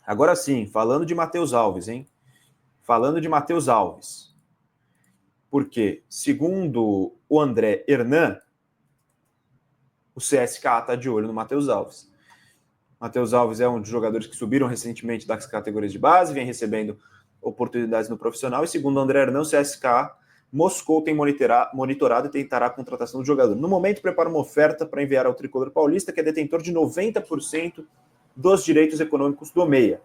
Agora sim, falando de Matheus Alves, hein? Falando de Matheus Alves. Porque, segundo o André Hernan, o CSKA está de olho no Matheus Alves. Matheus Alves é um dos jogadores que subiram recentemente das categorias de base, vem recebendo oportunidades no profissional, e segundo o André Hernan, o CSKA Moscou tem monitorado e tentará a contratação do jogador. No momento, prepara uma oferta para enviar ao Tricolor Paulista, que é detentor de 90% dos direitos econômicos do meia.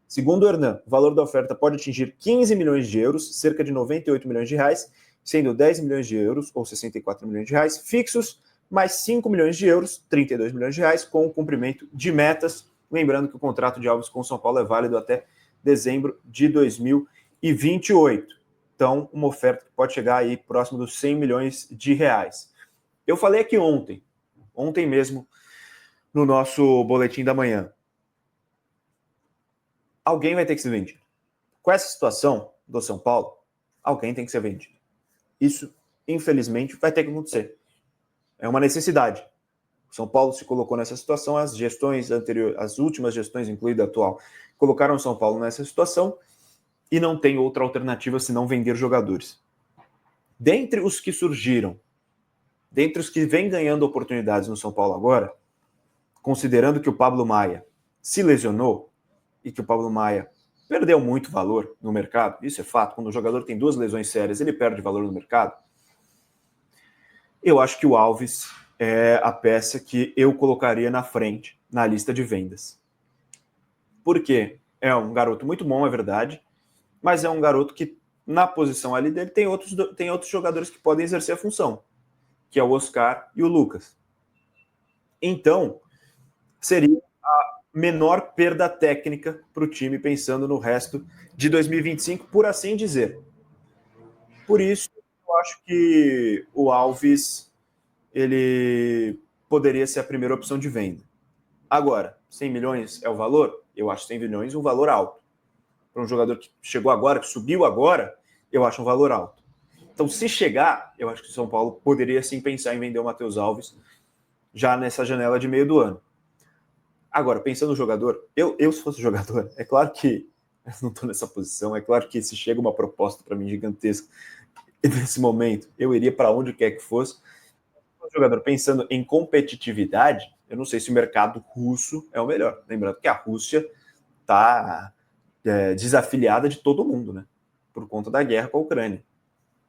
Segundo o Hernan, o valor da oferta pode atingir 15 milhões de euros, cerca de 98 milhões de reais, sendo 10 milhões de euros, ou 64 milhões de reais, fixos, mais 5 milhões de euros, 32 milhões de reais, com o cumprimento de metas. Lembrando que o contrato de Alves com o São Paulo é válido até dezembro de 2028. Então, uma oferta que pode chegar aí próximo dos 100 milhões de reais. Eu falei aqui ontem mesmo, no nosso boletim da manhã. Alguém vai ter que ser vendido. Com essa situação do São Paulo, alguém tem que ser vendido. Isso, infelizmente, vai ter que acontecer. É uma necessidade. O São Paulo se colocou nessa situação, as gestões anteriores, as últimas gestões, incluindo a atual, colocaram o São Paulo nessa situação e não tem outra alternativa senão vender jogadores. Dentre os que surgiram, dentre os que vêm ganhando oportunidades no São Paulo agora, considerando que o Pablo Maia se lesionou e que o Pablo Maia perdeu muito valor no mercado, isso é fato, quando o jogador tem 2 lesões sérias, ele perde valor no mercado. Eu acho que o Alves é a peça que eu colocaria na frente, na lista de vendas. Por quê? É um garoto muito bom, é verdade, mas é um garoto que, na posição ali dele, tem outros jogadores que podem exercer a função, que é o Oscar e o Lucas. Então, seria a menor perda técnica para o time, pensando no resto de 2025, por assim dizer. Por isso, eu acho que o Alves ele poderia ser a primeira opção de venda. Agora, 100 milhões é o valor? Eu acho 100 milhões um valor alto. Para um jogador que chegou agora, que subiu agora, eu acho um valor alto. Então, se chegar, eu acho que o São Paulo poderia sim pensar em vender o Matheus Alves já nessa janela de meio do ano. Agora, pensando no jogador, eu se fosse jogador, é claro que eu não estou nessa posição, é claro que se chega uma proposta para mim gigantesca nesse momento, eu iria para onde quer que fosse. O jogador pensando em competitividade, eu não sei se o mercado russo é o melhor. Lembrando que a Rússia está desafiliada de todo mundo, né? Por conta da guerra com a Ucrânia.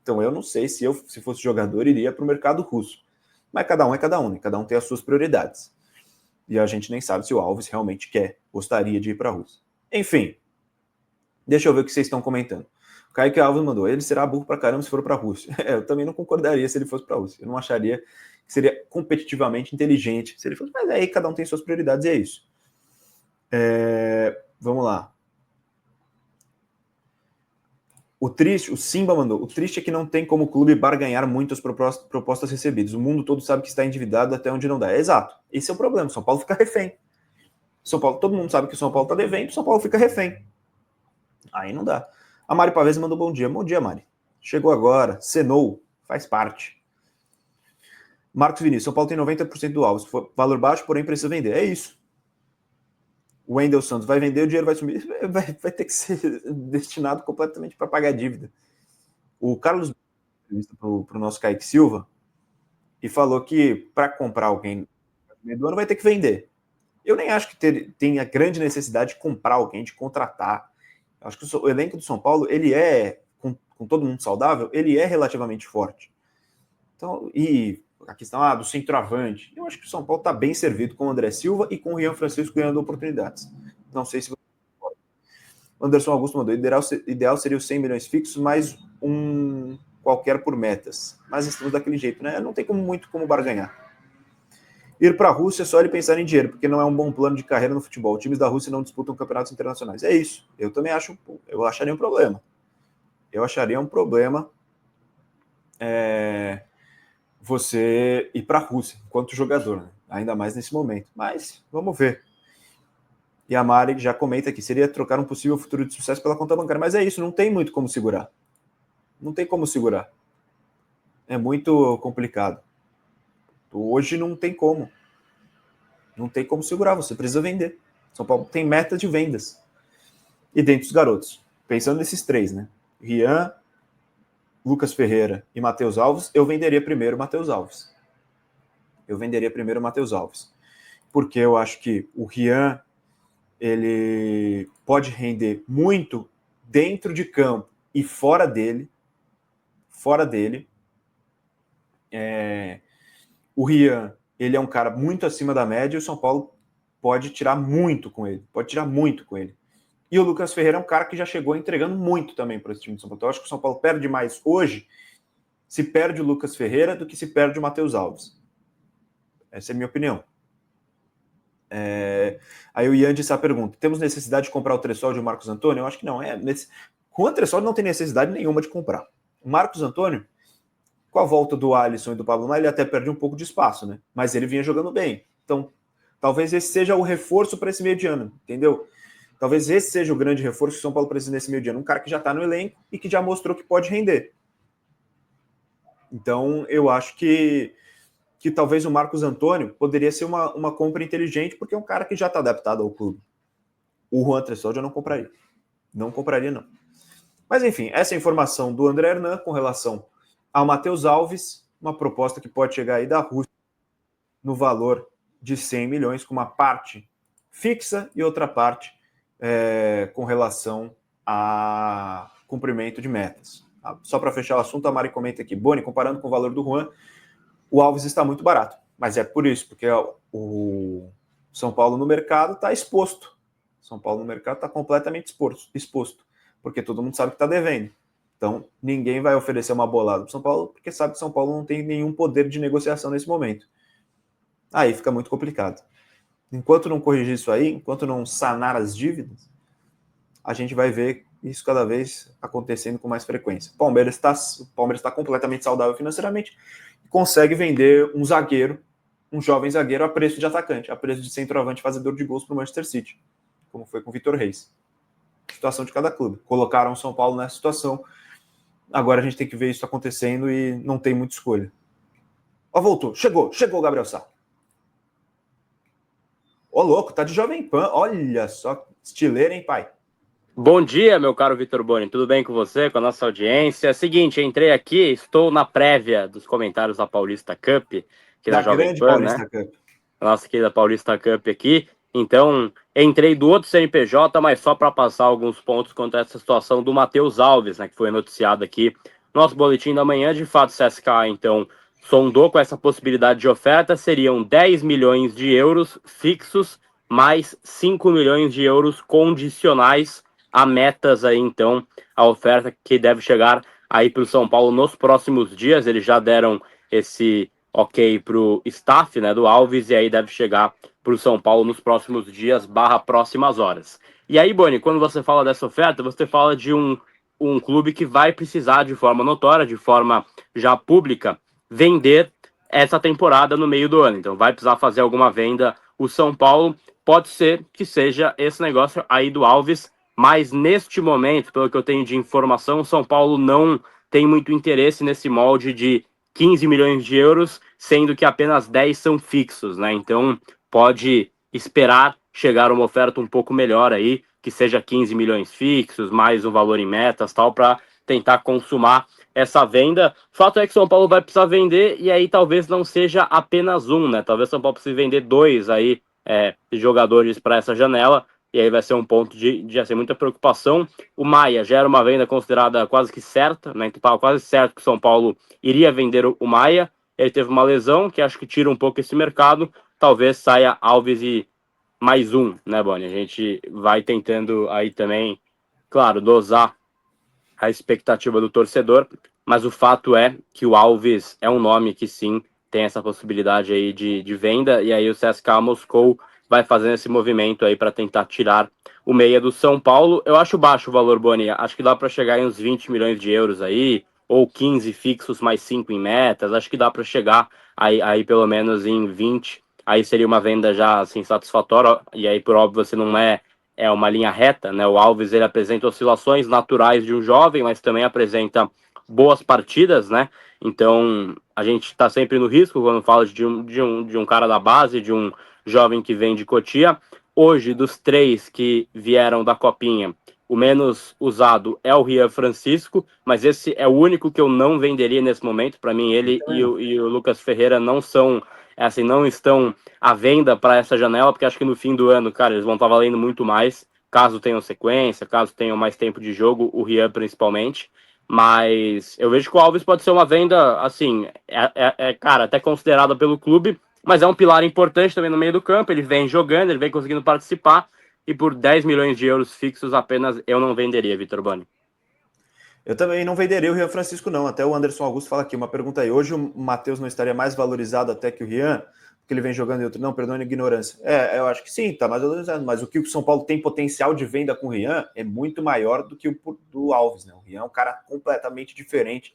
Então eu não sei se eu, se fosse jogador, iria para o mercado russo. Mas cada um é cada um, né? Cada um tem as suas prioridades. E a gente nem sabe se o Alves realmente gostaria de ir para a Rússia. Enfim, deixa eu ver o que vocês estão comentando. O Kaique Alves mandou, ele será burro pra caramba se for para a Rússia. Eu também não concordaria se ele fosse para a Rússia. Eu não acharia que seria competitivamente inteligente se ele fosse. Mas aí cada um tem suas prioridades e é isso. Vamos lá. O Simba mandou, o triste é que não tem como o clube barganhar muito as propostas recebidas. O mundo todo sabe que está endividado até onde não dá. Exato. Esse é o problema. São Paulo fica refém. São Paulo, todo mundo sabe que o São Paulo está devendo, São Paulo fica refém. Aí não dá. A Mari Pavese mandou bom dia. Bom dia, Mari. Chegou agora, cenou, faz parte. Marcos Vinícius, São Paulo tem 90% do Alves. Valor baixo, porém precisa vender. É isso. O Wendel Santos vai vender, o dinheiro vai sumir. Vai ter que ser destinado completamente para pagar a dívida. O Carlos para o nosso Kaique Silva e falou que para comprar alguém no meio do ano vai ter que vender. Eu nem acho que tenha grande necessidade de comprar alguém, de contratar. Eu acho que o elenco do São Paulo, ele é, com todo mundo saudável, ele é relativamente forte. Então, e a questão do centroavante, eu acho que o São Paulo está bem servido com o André Silva e com o Rian Francisco ganhando oportunidades. Não sei se você... O Anderson Augusto mandou, ideal seria os 100 milhões fixos, mais um qualquer por metas. Mas estamos daquele jeito, né? Não tem muito como barganhar. Ir para a Rússia é só ele pensar em dinheiro, porque não é um bom plano de carreira no futebol. Times da Rússia não disputam campeonatos internacionais. É isso. Eu também acharia um problema. Eu acharia um problema você ir para a Rússia enquanto jogador, né? Ainda mais nesse momento. Mas vamos ver. E a Mari já comenta aqui, seria trocar um possível futuro de sucesso pela conta bancária. Mas é isso, não tem muito como segurar. Não tem como segurar. É muito complicado. Hoje não tem como. Não tem como segurar, você precisa vender. São Paulo tem meta de vendas. E dentro dos garotos, pensando nesses três, né? Rian, Lucas Ferreira e Matheus Alves, eu venderia primeiro o Matheus Alves. Porque eu acho que o Rian, ele pode render muito dentro de campo e fora dele. O Rian, ele é um cara muito acima da média e o São Paulo pode tirar muito com ele. E o Lucas Ferreira é um cara que já chegou entregando muito também para esse time de São Paulo. Então, eu acho que o São Paulo perde mais hoje se perde o Lucas Ferreira do que se perde o Matheus Alves. Essa é a minha opinião. Aí o Ian disse a pergunta: temos necessidade de comprar o Tressoldi e o Marcos Antônio? Eu acho que não. Com o Tressoldi não tem necessidade nenhuma de comprar. O Marcos Antônio, com a volta do Alisson e do Pablo Maia, ele até perde um pouco de espaço, né? Mas ele vinha jogando bem. Então, talvez esse seja o reforço para esse meio de ano, entendeu? Talvez esse seja o grande reforço que o São Paulo precisa nesse meio de ano. Um cara que já está no elenco e que já mostrou que pode render. Então, eu acho que talvez o Marcos Antônio poderia ser uma compra inteligente, porque é um cara que já está adaptado ao clube. O Juan Tressoldi eu não compraria. Não compraria, não. Mas, enfim, essa é a informação do André Hernan com relação ao Matheus Alves, uma proposta que pode chegar aí da Rússia no valor de 100 milhões, com uma parte fixa e outra parte com relação a cumprimento de metas. Só para fechar o assunto, a Mari comenta aqui: Boni, comparando com o valor do Juan, o Alves está muito barato. Mas é por isso, porque o São Paulo no mercado está exposto. São Paulo no mercado está completamente exposto, porque todo mundo sabe que está devendo. Então, ninguém vai oferecer uma bolada para São Paulo, porque sabe que São Paulo não tem nenhum poder de negociação nesse momento. Aí fica muito complicado. Enquanto não corrigir isso aí, enquanto não sanar as dívidas, a gente vai ver isso cada vez acontecendo com mais frequência. O Palmeiras está completamente saudável financeiramente e consegue vender um zagueiro, um jovem zagueiro, a preço de atacante, a preço de centroavante fazedor de gols para o Manchester City, como foi com o Vitor Reis. Situação de cada clube. Colocaram o São Paulo nessa situação. Agora a gente tem que ver isso acontecendo e não tem muita escolha. Ó, voltou. Chegou o Gabriel Sá. Ô, louco, tá de Jovem Pan. Olha só, estileira, hein, pai? Bom dia, meu caro Vitor Boni. Tudo bem com você, com a nossa audiência? Seguinte, entrei aqui, estou na prévia dos comentários da Paulista Cup, aqui na Jovem Pan, Paulista, né? Cup. Nossa querida Paulista Cup aqui. Então, entrei do outro CNPJ, mas só para passar alguns pontos quanto a essa situação do Matheus Alves, né, que foi noticiado aqui no nosso boletim da manhã. De fato, o CSKA, então, sondou com essa possibilidade de oferta. Seriam 10 milhões de euros fixos, mais 5 milhões de euros condicionais a metas aí, então, a oferta que deve chegar aí para o São Paulo nos próximos dias. Eles já deram esse ok para o staff, né, do Alves, e aí deve chegar para o São Paulo nos próximos dias / próximas horas. E aí, Boni, quando você fala dessa oferta, você fala de um clube que vai precisar de forma notória, de forma já pública, vender essa temporada no meio do ano. Então vai precisar fazer alguma venda. O São Paulo pode ser que seja esse negócio aí do Alves, mas neste momento, pelo que eu tenho de informação, o São Paulo não tem muito interesse nesse molde de 15 milhões de euros, sendo que apenas 10 são fixos, né? Então pode esperar chegar uma oferta um pouco melhor aí, que seja 15 milhões fixos, mais um valor em metas, tal, para tentar consumar essa venda. Fato é que São Paulo vai precisar vender, e aí talvez não seja apenas um, né? Talvez São Paulo precise vender 2 aí, jogadores para essa janela, e aí vai ser um ponto de assim, muita preocupação. O Maia já era uma venda considerada quase que certa, né? Então estava quase certo que o São Paulo iria vender o Maia. Ele teve uma lesão que acho que tira um pouco esse mercado. Talvez saia Alves e mais um, né, Boni? A gente vai tentando aí também, claro, dosar a expectativa do torcedor, mas o fato é que o Alves é um nome que sim tem essa possibilidade aí de venda, e aí o CSKA Moscou vai fazendo esse movimento aí para tentar tirar o meia do São Paulo. Eu acho baixo o valor, Boni, acho que dá para chegar em uns 20 milhões de euros aí, ou 15 fixos mais 5 em metas, acho que dá para chegar aí pelo menos em 20, aí seria uma venda já assim satisfatória, e aí por óbvio você não é uma linha reta, né? O Alves ele apresenta oscilações naturais de um jovem, mas também apresenta boas partidas, né? Então a gente está sempre no risco quando fala de um cara da base, de um jovem que vem de Cotia. hoje, dos 3 que vieram da Copinha, o menos usado é o Rian Francisco, mas esse é o único que eu não venderia nesse momento. Para mim, ele e o Lucas Ferreira não são, assim, não estão à venda para essa janela, porque acho que no fim do ano, cara, eles vão estar valendo muito mais, caso tenham sequência, caso tenham mais tempo de jogo, o Rian principalmente. Mas eu vejo que o Alves pode ser uma venda, assim, cara, até considerada pelo clube, mas é um pilar importante também no meio do campo. Ele vem jogando, ele vem conseguindo participar, e por 10 milhões de euros fixos apenas eu não venderia, Vitor Boni. Eu também não venderia o Rian Francisco, não. Até o Anderson Augusto fala aqui, uma pergunta aí. Hoje o Matheus não estaria mais valorizado até que o Rian, porque ele vem jogando em outro. Não, perdão a ignorância. Eu acho que sim, tá mais valorizado. Mas o que o São Paulo tem potencial de venda com o Rian é muito maior do que o do Alves, né? O Rian é um cara completamente diferente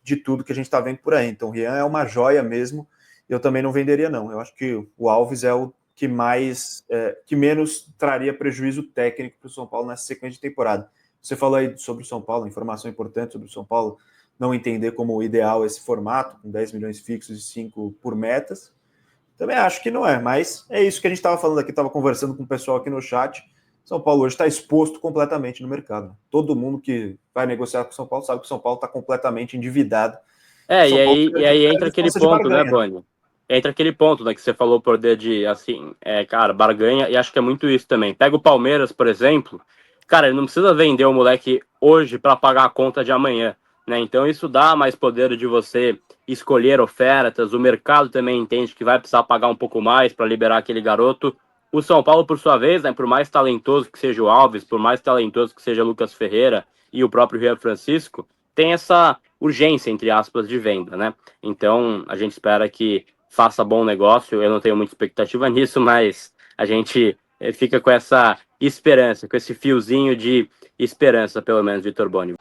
de tudo que a gente está vendo por aí. Então o Rian é uma joia mesmo. Eu também não venderia, não. Eu acho que o Alves é o que que menos traria prejuízo técnico para o São Paulo nessa sequência de temporada. Você falou aí sobre o São Paulo, informação importante sobre o São Paulo não entender como ideal esse formato, com 10 milhões fixos e 5 por metas. Também acho que não é, mas é isso que a gente estava falando aqui, estava conversando com o pessoal aqui no chat. São Paulo hoje está exposto completamente no mercado. Todo mundo que vai negociar com o São Paulo sabe que o São Paulo está completamente endividado. E aí entra aquele ponto, né, barganha. Boni? Entra aquele ponto, né, que você falou por de, assim, cara, barganha, e acho que é muito isso também. Pega o Palmeiras, por exemplo, cara, ele não precisa vender o moleque hoje para pagar a conta de amanhã, né? Então isso dá mais poder de você escolher ofertas, o mercado também entende que vai precisar pagar um pouco mais para liberar aquele garoto. O São Paulo, por sua vez, né, por mais talentoso que seja o Alves, por mais talentoso que seja o Lucas Ferreira e o próprio Rian Francisco, tem essa urgência, entre aspas, de venda, né? Então, a gente espera que faça bom negócio. Eu não tenho muita expectativa nisso, mas a gente fica com essa esperança, com esse fiozinho de esperança, pelo menos, Vitor Boni.